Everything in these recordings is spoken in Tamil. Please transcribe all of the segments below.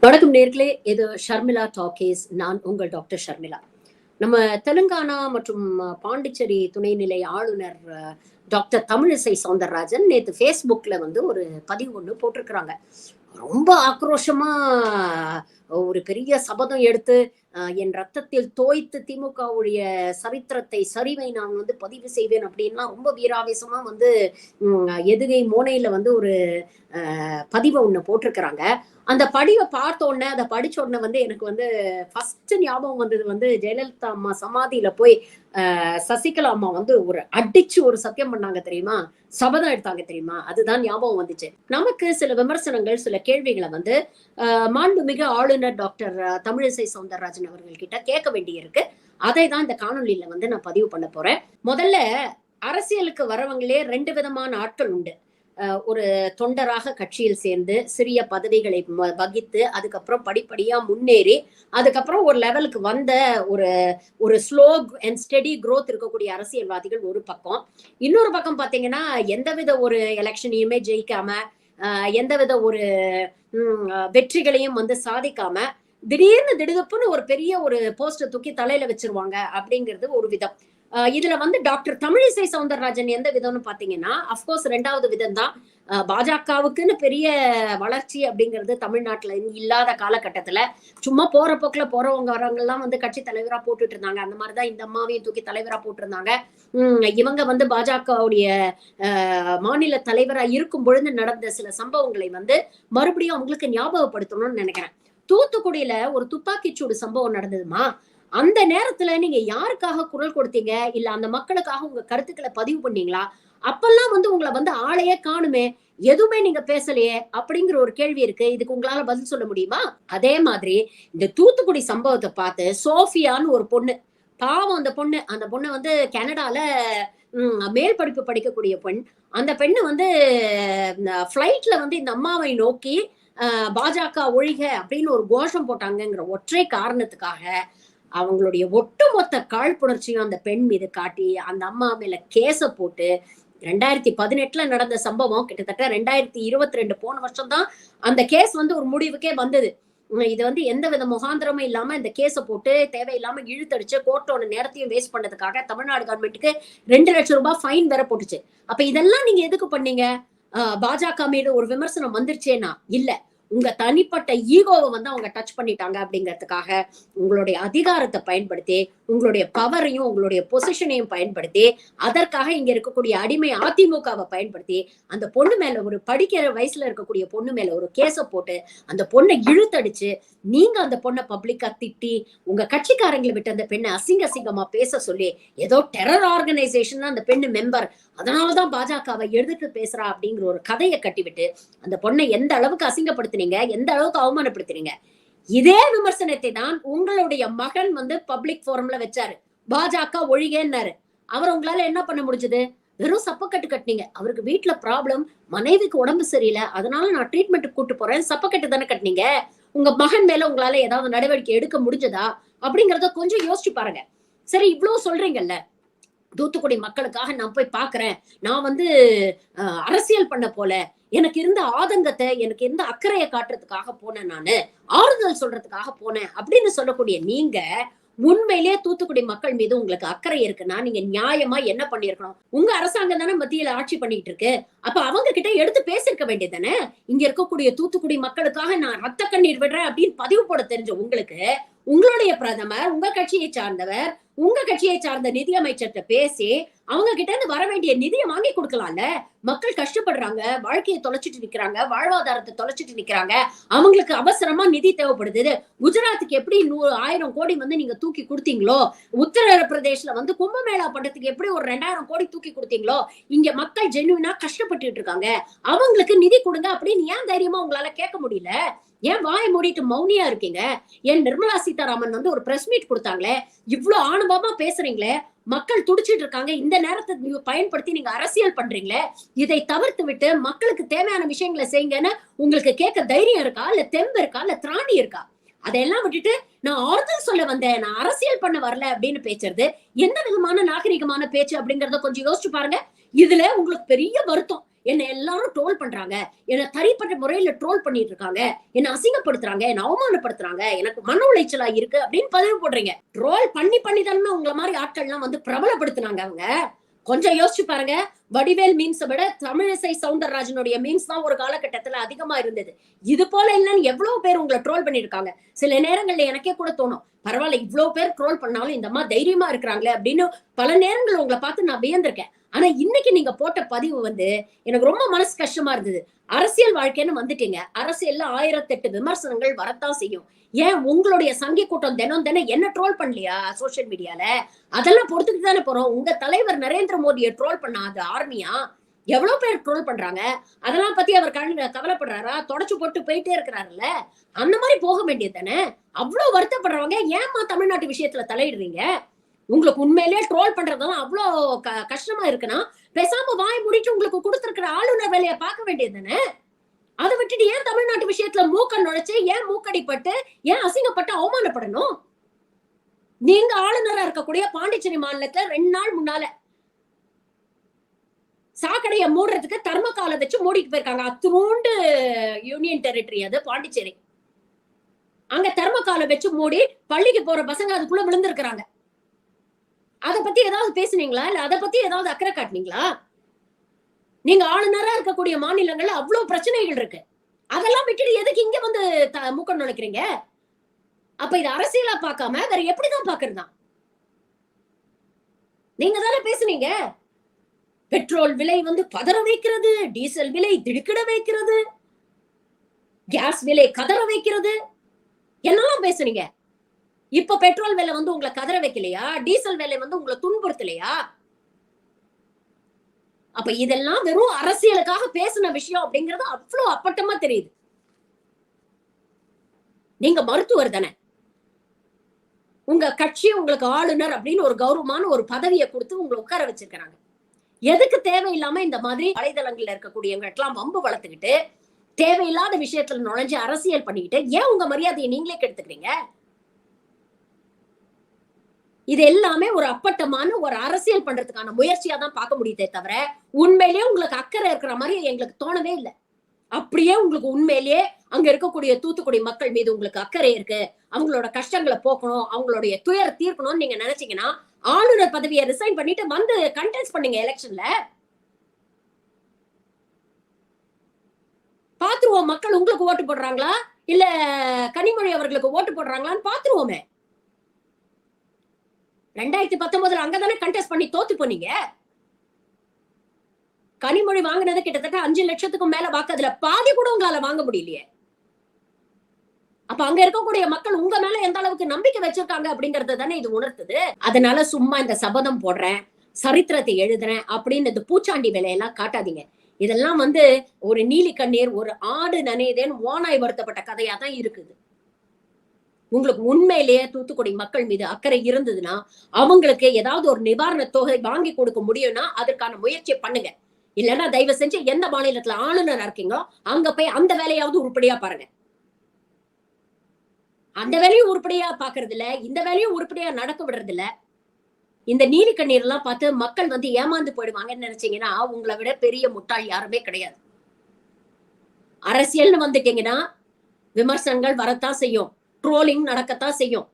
வணக்கம் நேர்களே, இது ஷர்மிளா டாக்கீஸ். நான் உங்கள் டாக்டர் ஷர்மிளா. நம்ம தெலுங்கானா மற்றும் பாண்டிச்சேரி துணைநிலை ஆளுநர் டாக்டர் தமிழிசை சவுந்தரராஜன் நேத்து Facebookல ஒரு பதிவு ஒண்ணு போட்டிருக்கிறாங்க. ரொம்ப ஆக்ரோஷமா ஒரு பெரிய சபதம் எடுத்து, என் ரத்தத்தில் தோய்த்து திமுகவுடைய சரித்திரத்தை, சரிவை நான் பதிவு செய்வேன் அப்படின்லாம் ரொம்ப வீராவேசமா எதுகை மோனையில ஒரு பதிவ ஒண்ணு போட்டிருக்கிறாங்க. அந்த படிவ பார்த்த உடனே, அத படிச்ச உடனே எனக்கு ஃபர்ஸ்ட் ஞாபகம் வந்தது ஜெயலலிதா அம்மா சமாதியில போய் சசிகலா அம்மா ஒரு அடிச்சு ஒரு சத்தியம் பண்ணாங்க தெரியுமா? சபதம் எடுத்தாங்க தெரியுமா? அதுதான் ஞாபகம் வந்துச்சு. நமக்கு சில விமர்சனங்கள், சில கேள்விகளை மாண்புமிகு ஆளுநர் டாக்டர் தமிழிசை சவுந்தரராஜன் அவர்கள் கிட்ட கேட்க வேண்டியிருக்கு. அதை தான் இந்த காணொலியில நான் பதிவு பண்ண போறேன். முதல்ல அரசியலுக்கு வரவங்களே 2 விதமான ஆட்கள் உண்டு. ஒரு தொண்டராக கட்சியில் சேர்ந்து சிறிய பதவிகளை வகித்து அதுக்கப்புறம் படிப்படியா முன்னேறி அதுக்கப்புறம் ஒரு லெவலுக்கு வந்த ஒரு ஒரு ஸ்லோ அண்ட் ஸ்டெடி growth இருக்கக்கூடிய அரசியல்வாதிகள் ஒரு பக்கம். இன்னொரு பக்கம் பாத்தீங்கன்னா, எந்தவித ஒரு எலெக்ஷனையுமே ஜெயிக்காம, எந்தவித ஒரு வெற்றிகளையும் சாதிக்காம, திடீர்னு திடுதப்புன்னு ஒரு பெரிய ஒரு போஸ்டர் தூக்கி தலையில வச்சிருவாங்க அப்படிங்கிறது ஒரு விதம். இதுல டாக்டர் தமிழிசை சவுந்தரராஜன் எந்த விதம்னு பாத்தீங்கன்னா, அப்கோர்ஸ் 2வது விதம் தான். பாஜகவுக்குன்னு பெரிய வளர்ச்சி அப்படிங்கிறது தமிழ்நாட்டுல இல்லாத காலகட்டத்துல சும்மா போற போக்குல போறவங்க வரவங்க எல்லாம் கட்சி தலைவரா போட்டுட்டு இருந்தாங்க. அந்த மாதிரிதான் இந்த அம்மாவையும் தூக்கி தலைவரா போட்டிருந்தாங்க. இவங்க பாஜகவுடைய மாநில தலைவரா இருக்கும் பொழுது நடந்த சில சம்பவங்களை மறுபடியும் அவங்களுக்கு ஞாபகப்படுத்தணும்னு நினைக்கிறேன். தூத்துக்குடியில ஒரு துப்பாக்கிச்சூடு சம்பவம் நடந்ததுமா, அந்த நேரத்துல நீங்க யாருக்காக குரல் கொடுத்தீங்க? இல்ல அந்த மக்களுக்காக உங்க கருத்துக்களை பதிவு பண்ணீங்களா? அப்பெல்லாம் உங்களை ஆளையே காணுமே, எதுவுமே நீங்க பேசலையே அப்படிங்கிற ஒரு கேள்வி இருக்கு. இதுக்கு உங்களால பதில் சொல்ல முடியுமா? அதே மாதிரி இந்த தூத்துக்குடி சம்பவத்தை பார்த்து சோஃபியான்னு ஒரு பொண்ணு, பாவம் அந்த பொண்ணு கனடால மேல் படிப்பு படிக்கக்கூடிய பெண். அந்த பெண்ணு பிளைட்ல இந்த அம்மாவை நோக்கி பாஜக ஒழிக அப்படின்னு ஒரு கோஷம் போட்டாங்கிற ஒற்றை காரணத்துக்காக அவங்களுடைய ஒட்டுமொத்த காழ்ப்புணர்ச்சியும் அந்த பெண் மீது காட்டி அந்த அம்மா மேல கேஸ போட்டு 2018 நடந்த சம்பவம் கிட்டத்தட்ட 2022 போன வருஷம் தான் அந்த கேஸ் ஒரு முடிவுக்கே வந்தது. இது எந்த வித முகாந்திரமும் இல்லாம இந்த கேஸ போட்டு தேவையில்லாம இழுத்தடிச்சு கோர்ட்டோட நேரத்தையும் வேஸ்ட் பண்ணதுக்காக தமிழ்நாடு கவர்மெண்ட்டுக்கு 2 லட்சம் ரூபாய் ஃபைன் வேற போட்டுச்சு. அப்ப இதெல்லாம் நீங்க எதுக்கு பண்ணீங்க? பாஜக மீது ஒரு விமர்சனம் வந்துருச்சேனா? இல்ல, உங்க தனிப்பட்ட ஈகோவை அவங்க டச் பண்ணிட்டாங்க அப்படிங்கிறதுக்காக உங்களுடைய அதிகாரத்தை பயன்படுத்தி, உங்களுடைய பவரையும் உங்களுடைய பொசிஷனையும் பயன்படுத்தி, அதற்காக இங்க இருக்கக்கூடிய அடிமை அதிமுகவை பயன்படுத்தி அந்த பொண்ணு மேல ஒரு படிக்கிற வயசுல இருக்கக்கூடிய பொண்ணு மேல ஒரு கேஸ போட்டு அந்த பொண்ணை இழுத்தடிச்சு, நீங்க அந்த பொண்ணை பப்ளிக்கா திட்டி, உங்க கட்சிக்காரங்களை விட்டு அந்த பெண்ணை அசிங்கமா பேச சொல்லி, ஏதோ டெரர் ஆர்கனைசேஷன் அந்த பெண்ணு மெம்பர், அதனாலதான் பாஜகவை எதிர்த்து பேசுறா அப்படிங்கிற ஒரு கதையை கட்டிவிட்டு அந்த பொண்ணை எந்த அளவுக்கு அசிங்கப்படுத்தினீங்க, எந்த அளவுக்கு அவமானப்படுத்தினீங்க. இதே விமர்சனத்தை தான் உங்களுடைய மகன் பப்ளிக் போரம்ல வச்சாரு. பாஜக ஒழிகன்னாரு. அவர் உங்களால என்ன பண்ண முடிஞ்சது? வெறும் சப்பக்கட்டு கட்டினீங்க. அவருக்கு வீட்டுல ப்ராப்ளம், மனைவிக்கு உடம்பு சரியில்லை, அதனால நான் ட்ரீட்மெண்ட் கூட்டு போறேன், சப்பக்கட்டு தானே கட்டினீங்க. உங்க மகன் மேல உங்களால ஏதாவது நடவடிக்கை எடுக்க முடிஞ்சதா அப்படிங்கறத கொஞ்சம் யோசிச்சு பாருங்க. சரி, இவ்வளவு சொல்றீங்கல்ல, தூத்துக்குடி மக்களுக்காக நான் போய் பாக்குறேன், நான் அரசியல் பண்ண போல, எனக்கு இருந்த ஆதங்கத்தை, எனக்கு இருந்த அக்கறையை காட்டுறதுக்காக போனேன், நானு ஆறுதல் சொல்றதுக்காக போனேன் அப்படின்னு சொல்லக்கூடிய நீங்க, உண்மையிலேயே தூத்துக்குடி மக்கள் மீது உங்களுக்கு அக்கறை இருக்குன்னா நீங்க நியாயமா என்ன பண்ணிருக்கணும்? உங்க அரசாங்கம் தானே மத்தியில ஆட்சி பண்ணிட்டு இருக்கு. அப்ப அவங்க கிட்ட எடுத்து பேசிருக்க வேண்டியதானே? இங்க இருக்கக்கூடிய தூத்துக்குடி மக்களுக்காக நான் ரத்த கண்ணீர் விடுறேன் அப்படின்னு பதிவு போட தெரிஞ்ச உங்களுக்கு, உங்களுடைய பிரதமர், உங்க கட்சியை சார்ந்தவர், உங்க கட்சியை சார்ந்த நிதியமைச்சர்கிட்ட பேசி அவங்க கிட்ட இருந்து வர வேண்டிய நிதியை வாங்கி கொடுக்கலாம்ல. மக்கள் கஷ்டப்படுறாங்க, வாழ்க்கையை தொலைச்சிட்டு நிக்கிறாங்க, வாழ்வாதாரத்தை தொலைச்சிட்டு நிக்கிறாங்க, அவங்களுக்கு அவசரமா நிதி தேவைப்படுது. குஜராத்துக்கு எப்படி 1000 கோடி நீங்க தூக்கி கொடுத்தீங்களோ, உத்தரப்பிரதேஷ்ல கும்பமேளா பண்றதுக்கு எப்படி ஒரு 2000 கோடி தூக்கி கொடுத்தீங்களோ, இங்க மக்கள் ஜென்யூனா கஷ்டப்பட்டு இருக்காங்க, அவங்களுக்கு நிதி கொடுங்க அப்படின்னு ஏன் தைரியமா உங்களால கேட்க முடியல? ஏன் வாய மூடிட்டு மௌனியா இருக்கீங்க? ஏன் நிர்மலா சீதாராமன் ஒரு பிரஸ் மீட் கொடுத்தாங்களே, இவ்வளவு ஆணவமா பேசுறீங்களே, மக்கள் துடிச்சிட்டு இருக்காங்க, இந்த நேரத்தை பயன்படுத்தி நீங்க அரசியல் பண்றீங்களே, இதை தவிர்த்து விட்டு மக்களுக்கு தேவையான விஷயங்களை செய்யுங்கன்னு உங்களுக்கு கேட்க தைரியம் இருக்கா? இல்ல தெம்பு இருக்கா? இல்ல திராணி இருக்கா? அதையெல்லாம் விட்டுட்டு நான் ஆறுதல் சொல்ல வந்தேன், நான் அரசியல் பண்ண வரல அப்படின்னு பேசுறது எந்த விதமான நாகரிகமான பேச்சு அப்படிங்கறத கொஞ்சம் யோசிச்சு பாருங்க. இதுல உங்களுக்கு பெரிய வருத்தம் என்னை எல்லாரும் ட்ரோல் பண்றாங்க, என்ன தனிப்பட்ட முறையில ட்ரோல் பண்ணிட்டு இருக்காங்க, என்ன அசிங்கப்படுத்துறாங்க, என்ன அவமானப்படுத்துறாங்க, எனக்கு மன உளைச்சலா இருக்கு அப்படின்னு பதிவு போடுறீங்க. ட்ரோல் பண்ணி பண்ணி தானே உங்களை மாதிரி ஆட்கள்லாம் வந்து பிரபலப்படுத்தினாங்க அவங்க. கொஞ்சம் யோசிச்சு பாருங்க. வடிவேல் மீம்ஸை விட தமிழிசை சவுந்தரராஜனுடைய மீம்ஸ் தான் ஒரு காலகட்டத்துல அதிகமா இருந்தது. இது போல இல்லைன்னு எவ்வளவு பேர் உங்களை ட்ரோல் பண்ணிருக்காங்க. சில நேரங்கள்ல எனக்கே கூட தோணும், பரவாயில்ல இவ்வளவு பேர் ட்ரோல் பண்ணாலும் இந்த மாதிரி தைரியமா இருக்கிறாங்களே அப்படின்னு பல நேரங்கள் உங்களை பார்த்து நான் வியந்திருக்கேன். ஆனா இன்னைக்கு நீங்க போட்ட பதிவு வந்து எனக்கு ரொம்ப மனசு கஷ்டமா இருந்தது. அரசியல் வாழ்க்கைன்னு வந்துட்டீங்க, அரசியல்ல 1008 விமர்சனங்கள் வரத்தான் செய்யும். ஏன் உங்களுடைய சங்கி கூட்டம் தினம் தினம் என்ன ட்ரோல் பண்ணலையா சோசியல் மீடியால? அதெல்லாம் பொறுத்துக்கிட்டு தானே போறோம். உங்க தலைவர் நரேந்திர மோடியை ட்ரோல் பண்ணாத ஆர்மியா? எவ்வளவு பேர் ட்ரோல் பண்றாங்க. அதெல்லாம் பத்தி அவர் கவலைப்படுறாரா? தொடச்சு போட்டு போயிட்டே இருக்கிறாருல்ல. அந்த மாதிரி போக வேண்டியது தானே. அவ்வளவு வருத்தப்படுறவங்க ஏமா தமிழ்நாட்டு விஷயத்துல தலையிடுறீங்க? உங்களுக்கு உண்மையிலேயே ட்ரோல் பண்றதெல்லாம் அவ்வளவு கஷ்டமா இருக்குன்னா பேசாம வாய் மூடிட்டு உங்களுக்கு கொடுத்திருக்கிற ஆளுநர் வேலையை பார்க்க வேண்டியது தானே. அதை விட்டுட்டு ஏன் தமிழ்நாட்டு விஷயத்துல மூக்க நுழைச்சு, ஏன் மூக்கடிப்பட்டு, ஏன் அசிங்கப்பட்டு அவமானப்படணும்? நீங்க ஆளுநரா இருக்கக்கூடிய பாண்டிச்சேரி மாநிலத்துல 2 நாள் முன்னால சாக்கடைய மூடுறதுக்கு தர்மகால வச்சு மூடிட்டு போயிருக்காங்க. அத்துண்டு யூனியன் டெரிட்டரி அது பாண்டிச்சேரி. அங்க தர்மகால வச்சு மூடி பள்ளிக்கு போற பசங்க அதுக்குள்ள விழுந்திருக்கிறாங்க. அத பத்தி ஏதாவது பேசுனீங்களா? இல்ல அத பத்தி ஏதாவது அக்கறை காட்டினீங்களா? நீங்க ஆளுநரா இருக்கக்கூடிய மாநிலங்கள்ல அவ்வளவு பிரச்சனைகள் இருக்கு. அதெல்லாம் விட்டுட்டு எதுக்கு இங்க வந்து மூக்க நுழைக்கிறீங்க? அப்ப இது அரசியலா பார்க்காம வேற எப்படிதான் பாக்குறதா? நீங்க தானே பேசுனீங்க. பெட்ரோல் விலை வந்து பதற வைக்கிறது, டீசல் விலை திடுக்கிட வைக்கிறது, கேஸ் விலை கதற வைக்கிறது, என்னெல்லாம் பேசுனீங்க. இப்ப பெட்ரோல் விலை வந்து உங்களை கதற வைக்கலையா? டீசல் விலை வந்து உங்களை துன்புறுத்தலையா? அப்ப இதெல்லாம் வெறும் அரசியலுக்காக பேசின விஷயம் அப்படிங்கிறது அவ்வளவு அப்பட்டமா தெரியுது. நீங்க மருத்துவர் தானே. உங்க கட்சி உங்களுக்கு ஆளுநர் அப்படின்னு ஒரு கௌரவமான ஒரு பதவியை கொடுத்து உங்களை உட்கார வச்சிருக்கிறாங்க. எதுக்கு தேவையில்லாம இந்த மாதிரி வலைதளங்கள்ல இருக்கக்கூடியவங்களுக்கெல்லாம் வம்பு வளர்த்துக்கிட்டு தேவையில்லாத விஷயத்துல நுழைஞ்சு அரசியல் பண்ணிக்கிட்டு ஏன் உங்க மரியாதையை நீங்களே கெடுத்துக்கிறீங்க? இது எல்லாமே ஒரு அப்பட்டமான ஒரு அரசியல் பண்றதுக்கான முயற்சியா தான் பார்க்க முடியுதே தவிர உண்மையிலேயே உங்களுக்கு அக்கறை இருக்கிற மாதிரி எங்களுக்கு தோணவே இல்லை. அப்படியே உங்களுக்கு உண்மையிலேயே அங்க இருக்கக்கூடிய தூத்துக்குடி மக்கள் மீது உங்களுக்கு அக்கறை இருக்கு, அவங்களோட கஷ்டங்களை போக்கணும், அவங்களுடைய துயர் தீர்க்கணும்னு நீங்க நினைச்சீங்கன்னா ஆளுநர் பதவியை ரிசைன் பண்ணிட்டு வந்து கண்டெஸ்ட் பண்ணுங்க எலெக்ஷன்ல. பாத்துருவோம் மக்கள் உங்களுக்கு ஓட்டு போடுறாங்களா இல்ல கனிமொழி அவர்களுக்கு ஓட்டு போடுறாங்களான்னு பாத்துருவோமே. 2019 அங்கதானே கண்டெஸ்ட் பண்ணி தோத்து போனீங்க. கனிமொழி வாங்கினது கிட்டத்தட்ட 5 லட்சத்துக்கும் மேல வாக்கு, அதுல பாதி கூட உங்களால வாங்க முடியலையே. அப்ப அங்க இருக்கக்கூடிய மக்கள் உங்க மேல எந்த அளவுக்கு நம்பிக்கை வச்சிருக்காங்க அப்படிங்கறது தானே இது உணர்த்துது. அதனால சும்மா இந்த சபதம் போடுறேன், சரித்திரத்தை எழுதுறேன் அப்படின்னு இந்த பூச்சாண்டி வேலையெல்லாம் காட்டாதீங்க. இதெல்லாம் வந்து ஒரு நீலி கண்ணீர், ஒரு ஆடு நனையுதேன்னு ஓனாய் வருத்தப்பட்ட கதையா தான் இருக்குது. உங்களுக்கு உண்மையிலேயே தூத்துக்குடி மக்கள் மீது அக்கறை இருந்ததுன்னா அவங்களுக்கு ஏதாவது ஒரு நிவாரண தொகை வாங்கி கொடுக்க முடியும்னா அதற்கான முயற்சியை பண்ணுங்க. இல்லைன்னா தயவு செஞ்சு எந்த மாநிலத்துல ஆளுநர் இருக்கீங்களோ அங்க போய் அந்த வேலையாவது உருப்படியா பாருங்க. அந்த வேலையும் உருப்படியா பாக்குறது இல்ல, இந்த வேலையும் உருப்படியா நடக்க விடுறது இல்ல. இந்த நீலி கண்ணீர் எல்லாம் பார்த்து மக்கள் வந்து ஏமாந்து போயிடுவாங்கன்னு நினைச்சீங்கன்னா உங்களை விட பெரிய முட்டாள் யாருமே கிடையாது. அரசியல்னு வந்துட்டீங்கன்னா விமர்சனங்கள் வரத்தான் செய்யும், ட்ரோலிங் நடக்கத்தான் செய்யும்.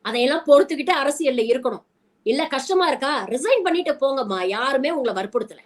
அதையெல்லாம் பொறுத்துக்கிட்டு அரசியல்ல இருக்கணும். இல்ல கஷ்டமா இருக்கா ரிசைன் பண்ணிட்டு போங்கம்மா, யாருமே உங்களை வற்புறுத்தல.